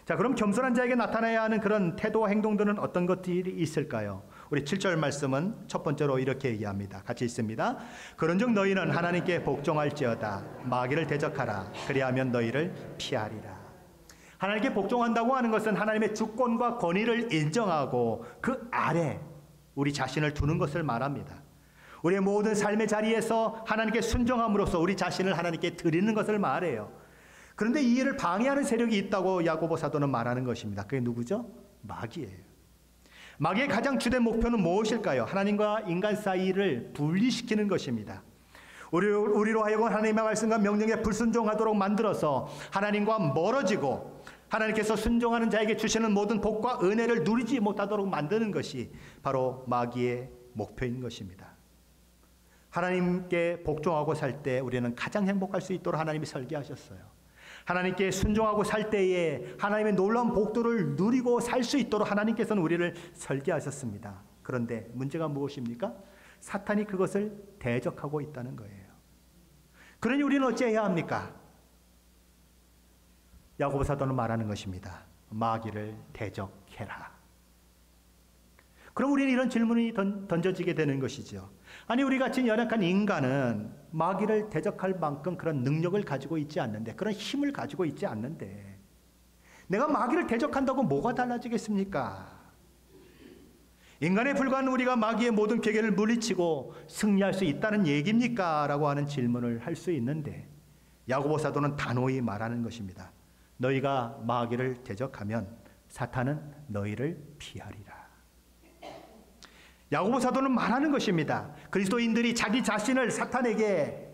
Speaker 1: 자, 그럼 겸손한 자에게 나타나야 하는 그런 태도와 행동들은 어떤 것들이 있을까요? 우리 7절 말씀은 첫 번째로 이렇게 얘기합니다. 같이 읽습니다. 그런즉 너희는 하나님께 복종할지어다. 마귀를 대적하라. 그리하면 너희를 피하리라. 하나님께 복종한다고 하는 것은 하나님의 주권과 권위를 인정하고 그 아래 우리 자신을 두는 것을 말합니다. 우리의 모든 삶의 자리에서 하나님께 순종함으로써 우리 자신을 하나님께 드리는 것을 말해요. 그런데 이 일을 방해하는 세력이 있다고 야고보 사도는 말하는 것입니다. 그게 누구죠? 마귀예요. 마귀의 가장 주된 목표는 무엇일까요? 하나님과 인간 사이를 분리시키는 것입니다. 우리로 하여금 하나님의 말씀과 명령에 불순종하도록 만들어서 하나님과 멀어지고 하나님께서 순종하는 자에게 주시는 모든 복과 은혜를 누리지 못하도록 만드는 것이 바로 마귀의 목표인 것입니다. 하나님께 복종하고 살 때 우리는 가장 행복할 수 있도록 하나님이 설계하셨어요. 하나님께 순종하고 살 때에 하나님의 놀라운 복들을 누리고 살 수 있도록 하나님께서는 우리를 설계하셨습니다. 그런데 문제가 무엇입니까? 사탄이 그것을 대적하고 있다는 거예요. 그러니 우리는 어찌해야 합니까? 야고보 사도는 말하는 것입니다. 마귀를 대적해라. 그럼 우리는 이런 질문이 던져지게 되는 것이죠. 아니, 우리 같이 연약한 인간은 마귀를 대적할 만큼 그런 능력을 가지고 있지 않는데, 그런 힘을 가지고 있지 않는데 내가 마귀를 대적한다고 뭐가 달라지겠습니까? 인간에 불과한 우리가 마귀의 모든 괴계를 물리치고 승리할 수 있다는 얘기입니까? 라고 하는 질문을 할 수 있는데 야고보 사도는 단호히 말하는 것입니다. 너희가 마귀를 대적하면 사탄은 너희를 피하리라. 야고보 사도는 말하는 것입니다. 그리스도인들이 자기 자신을 사탄에게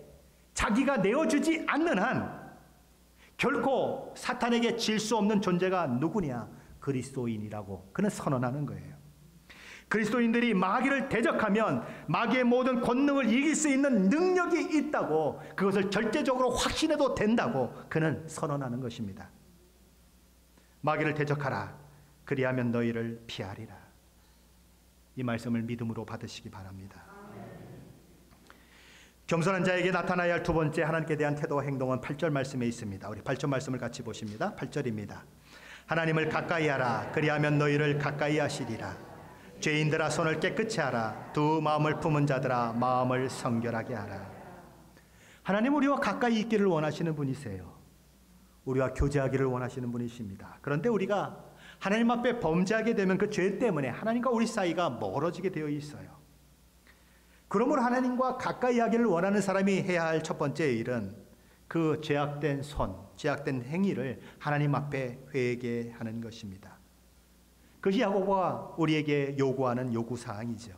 Speaker 1: 자기가 내어주지 않는 한 결코 사탄에게 질 수 없는 존재가 누구냐? 그리스도인이라고 그는 선언하는 거예요. 그리스도인들이 마귀를 대적하면 마귀의 모든 권능을 이길 수 있는 능력이 있다고, 그것을 절대적으로 확신해도 된다고 그는 선언하는 것입니다. 마귀를 대적하라. 그리하면 너희를 피하리라. 이 말씀을 믿음으로 받으시기 바랍니다. 겸손한 자에게 나타나야 할 두 번째 하나님께 대한 태도와 행동은 8절 말씀에 있습니다. 우리 8절 말씀을 같이 보십니다. 8절입니다. 하나님을 가까이 하라. 그리하면 너희를 가까이 하시리라. 죄인들아 손을 깨끗이 하라. 두 마음을 품은 자들아 마음을 성결하게 하라. 하나님 우리와 가까이 있기를 원하시는 분이세요. 우리와 교제하기를 원하시는 분이십니다. 그런데 우리가 하나님 앞에 범죄하게 되면 그 죄 때문에 하나님과 우리 사이가 멀어지게 되어 있어요. 그러므로 하나님과 가까이 하기를 원하는 사람이 해야 할 첫 번째 일은 그 죄악된 손, 죄악된 행위를 하나님 앞에 회개하는 것입니다. 그것이 야고보가 우리에게 요구하는 요구사항이죠.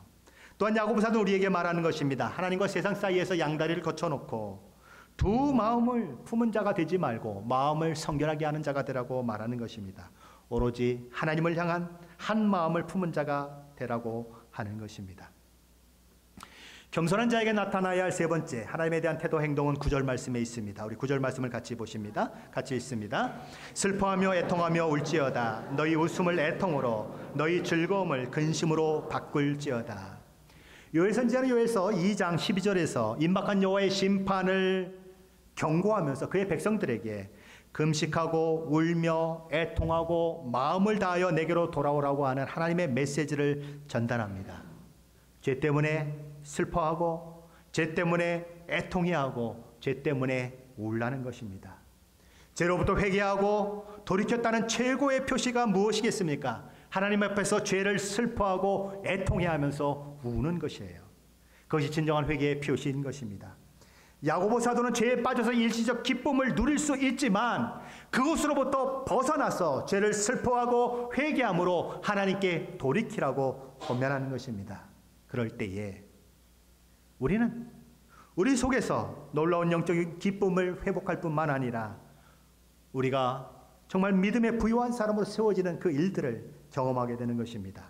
Speaker 1: 또한 야고보사도 우리에게 말하는 것입니다. 하나님과 세상 사이에서 양다리를 거쳐놓고 두 마음을 품은 자가 되지 말고 마음을 성결하게 하는 자가 되라고 말하는 것입니다. 오로지 하나님을 향한 한 마음을 품은 자가 되라고 하는 것입니다. 겸손한 자에게 나타나야 할 세 번째 하나님에 대한 태도 행동은 9절 말씀에 있습니다. 우리 9절 말씀을 같이 보십니다. 같이 읽습니다. 슬퍼하며 애통하며 울지어다. 너희 웃음을 애통으로 너희 즐거움을 근심으로 바꿀지어다. 요엘 선지자는 요엘서 2장 12절에서 임박한 여호와의 심판을 경고하면서 그의 백성들에게 금식하고 울며 애통하고 마음을 다하여 내게로 돌아오라고 하는 하나님의 메시지를 전달합니다. 죄 때문에 슬퍼하고 죄 때문에 애통해하고 죄 때문에 울라는 것입니다. 죄로부터 회개하고 돌이켰다는 최고의 표시가 무엇이겠습니까? 하나님 앞에서 죄를 슬퍼하고 애통해하면서 우는 것이에요. 그것이 진정한 회개의 표시인 것입니다. 야고보 사도는 죄에 빠져서 일시적 기쁨을 누릴 수 있지만 그것으로부터 벗어나서 죄를 슬퍼하고 회개함으로 하나님께 돌이키라고 권면하는 것입니다. 그럴 때에 우리는 우리 속에서 놀라운 영적인 기쁨을 회복할 뿐만 아니라 우리가 정말 믿음의 부유한 사람으로 세워지는 그 일들을 경험하게 되는 것입니다.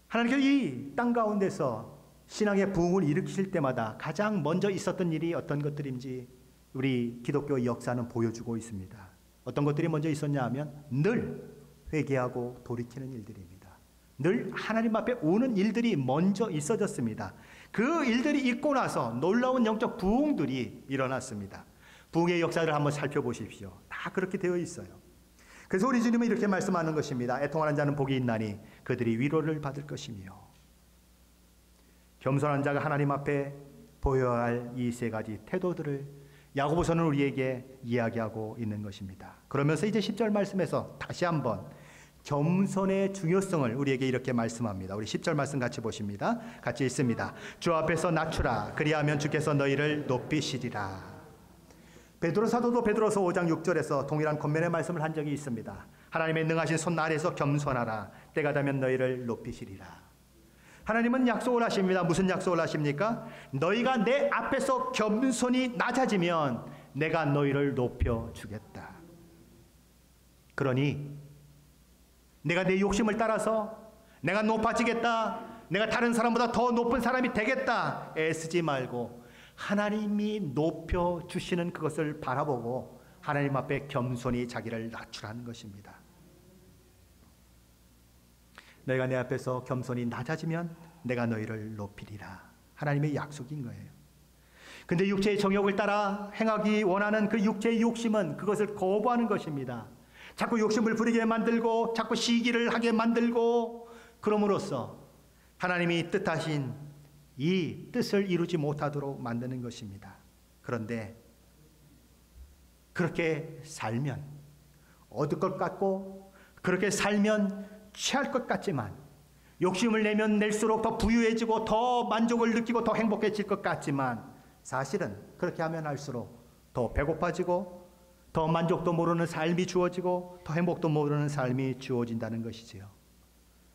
Speaker 1: 하나님께서 이 땅 가운데서 신앙의 부흥을 일으키실 때마다 가장 먼저 있었던 일이 어떤 것들인지 우리 기독교 역사는 보여주고 있습니다. 어떤 것들이 먼저 있었냐 하면 늘 회개하고 돌이키는 일들입니다. 늘 하나님 앞에 오는 일들이 먼저 있어졌습니다. 그 일들이 있고 나서 놀라운 영적 부흥들이 일어났습니다. 부흥의 역사를 한번 살펴보십시오. 다 그렇게 되어 있어요. 그래서 우리 주님은 이렇게 말씀하는 것입니다. 애통하는 자는 복이 있나니 그들이 위로를 받을 것이며. 겸손한 자가 하나님 앞에 보여야 할 이 세 가지 태도들을 야고보서는 우리에게 이야기하고 있는 것입니다. 그러면서 이제 10절 말씀에서 다시 한번 겸손의 중요성을 우리에게 이렇게 말씀합니다. 우리 10절 말씀 같이 보십니다. 같이 읽습니다. 주 앞에서 낮추라. 그리하면 주께서 너희를 높이시리라. 베드로 사도도 베드로서 5장 6절에서 동일한 권면의 말씀을 한 적이 있습니다. 하나님의 능하신 손 아래에서 겸손하라. 때가 되면 너희를 높이시리라. 하나님은 약속을 하십니다. 무슨 약속을 하십니까? 너희가 내 앞에서 겸손히 낮아지면 내가 너희를 높여주겠다. 그러니 내가 내 욕심을 따라서 내가 높아지겠다, 내가 다른 사람보다 더 높은 사람이 되겠다 애쓰지 말고 하나님이 높여주시는 그것을 바라보고 하나님 앞에 겸손히 자기를 낮추라는 것입니다. 너희가 내 앞에서 겸손히 낮아지면 내가 너희를 높이리라. 하나님의 약속인 거예요. 근데 육체의 정욕을 따라 행하기 원하는 그 육체의 욕심은 그것을 거부하는 것입니다. 자꾸 욕심을 부리게 만들고 자꾸 시기를 하게 만들고 그럼으로써 하나님이 뜻하신 이 뜻을 이루지 못하도록 만드는 것입니다. 그런데 그렇게 살면 얻을 것 같고 그렇게 살면 취할 것 같지만 욕심을 내면 낼수록 더 부유해지고 더 만족을 느끼고 더 행복해질 것 같지만 사실은 그렇게 하면 할수록 더 배고파지고 더 만족도 모르는 삶이 주어지고 더 행복도 모르는 삶이 주어진다는 것이지요.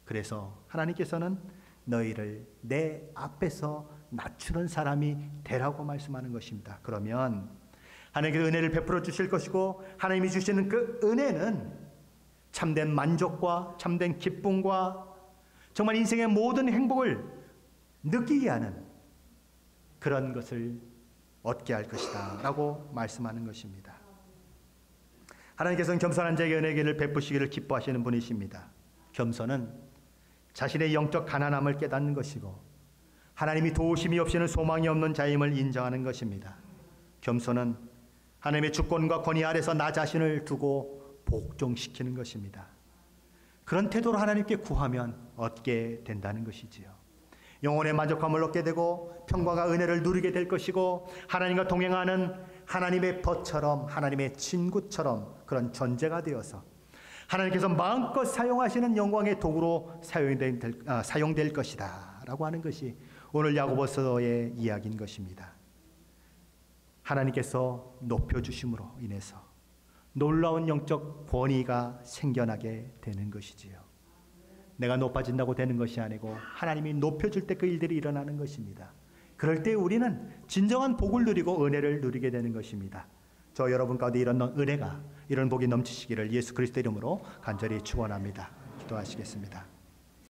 Speaker 1: 그래서 하나님께서는 너희를 내 앞에서 낮추는 사람이 되라고 말씀하는 것입니다. 그러면 하나님께서 은혜를 베풀어 주실 것이고 하나님이 주시는 그 은혜는 참된 만족과 참된 기쁨과 정말 인생의 모든 행복을 느끼게 하는 그런 것을 얻게 할 것이다 라고 말씀하는 것입니다. 하나님께서는 겸손한 자에게 은혜를 베푸시기를 기뻐하시는 분이십니다. 겸손은 자신의 영적 가난함을 깨닫는 것이고 하나님이 도우심이 없이는 소망이 없는 자임을 인정하는 것입니다. 겸손은 하나님의 주권과 권위 아래서 나 자신을 두고 복종시키는 것입니다. 그런 태도로 하나님께 구하면 얻게 된다는 것이지요. 영혼의 만족함을 얻게 되고 평강과 은혜를 누리게 될 것이고 하나님과 동행하는 하나님의 벗처럼 하나님의 친구처럼 그런 존재가 되어서 하나님께서 마음껏 사용하시는 영광의 도구로 사용될 것이다 라고 하는 것이 오늘 야고보서의 이야기인 것입니다. 하나님께서 높여주심으로 인해서 놀라운 영적 권위가 생겨나게 되는 것이지요. 내가 높아진다고 되는 것이 아니고 하나님이 높여줄 때 그 일들이 일어나는 것입니다. 그럴 때 우리는 진정한 복을 누리고 은혜를 누리게 되는 것입니다. 저 여러분 가운데 이런 은혜가 이런 복이 넘치시기를 예수 그리스도 이름으로 간절히 축원합니다. 기도하시겠습니다.